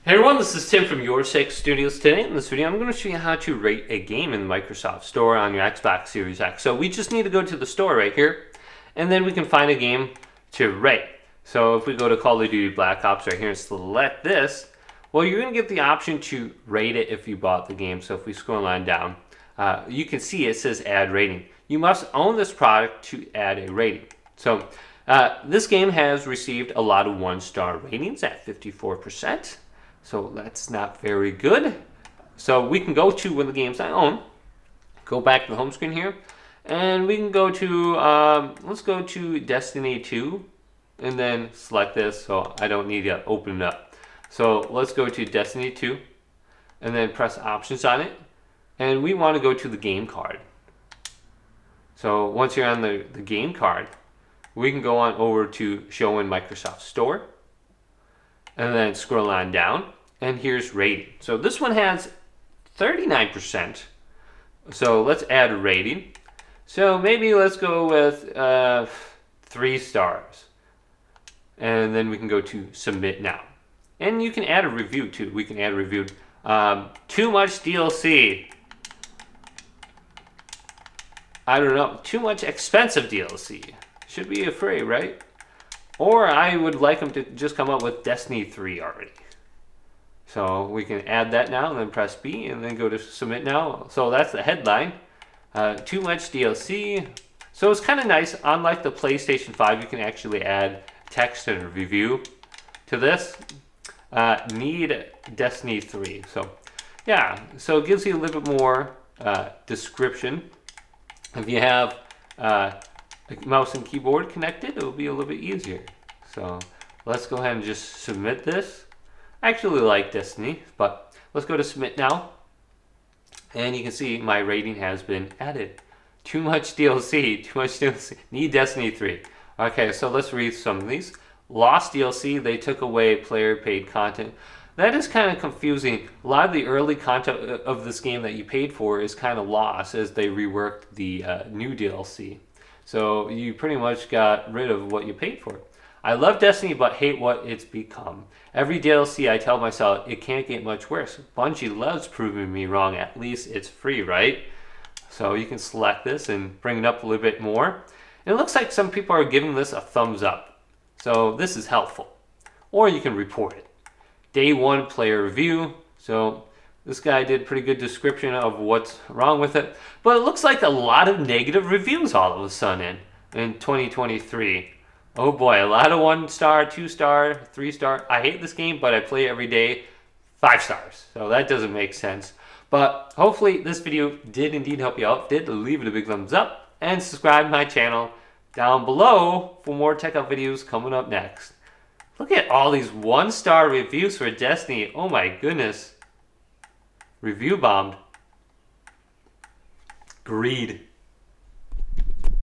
Hey everyone, this is Tim from YourSix Studios. Today in this video, I'm going to show you how to rate a game in the Microsoft Store on your Xbox Series X. So we just need to go to the store right here, and then we can find a game to rate. So if we go to Call of Duty Black Ops right here and select this, well, you're going to get the option to rate it if you bought the game. So if we scroll on down, you can see it says add rating. You must own this product to add a rating. So this game has received a lot of 1-star ratings at 54%. So that's not very good. So we can go to one of the games I own, go back to the home screen here, and we can go to, let's go to Destiny 2, and then select this so I don't need to open it up. So let's go to Destiny 2, and then press options on it, and we want to go to the game card. So once you're on the game card, we can go on over to show in Microsoft Store, and then scroll on down, and here's rating. So this one has 39%. So let's add a rating. So maybe let's go with 3 stars. And then we can go to submit now. And you can add a review too. We can add a review. Too much DLC. I don't know. Too much expensive DLC. Should be free, right? Or I would like them to just come up with Destiny 3 already. So we can add that now and then press B and then go to submit now. So that's the headline. Too much DLC. So it's kind of nice. Unlike the PlayStation 5, you can actually add text and a review to this. Need Destiny 3. So yeah, so it gives you a little bit more description. If you have mouse and keyboard connected, it will be a little bit easier. So let's go ahead and just submit this. I actually like Destiny, but let's go to submit now. And you can see my rating has been added. Too much DLC, too much DLC. Need Destiny 3. Okay, so let's read some of these. Lost DLC, they took away player paid content. That is kind of confusing. A lot of the early content of this game that you paid for is kind of lost as they reworked the new DLC. So you pretty much got rid of what you paid for. I love Destiny, but hate what it's become. Every DLC I tell myself it can't get much worse. Bungie loves proving me wrong. At least it's free, right? So you can select this and bring it up a little bit more. And it looks like some people are giving this a thumbs up. So this is helpful. Or you can report it. Day 1 player review. So this guy did a pretty good description of what's wrong with it. But it looks like a lot of negative reviews all of a sudden in 2023. Oh boy, a lot of 1-star, 2-star, 3-star. I hate this game, but I play it every day. 5 stars. So that doesn't make sense. But hopefully this video did indeed help you out. If it did, leave it a big thumbs up and subscribe to my channel down below for more tech up videos coming up next. Look at all these 1-star reviews for Destiny. Oh my goodness. Review bombed. Greed.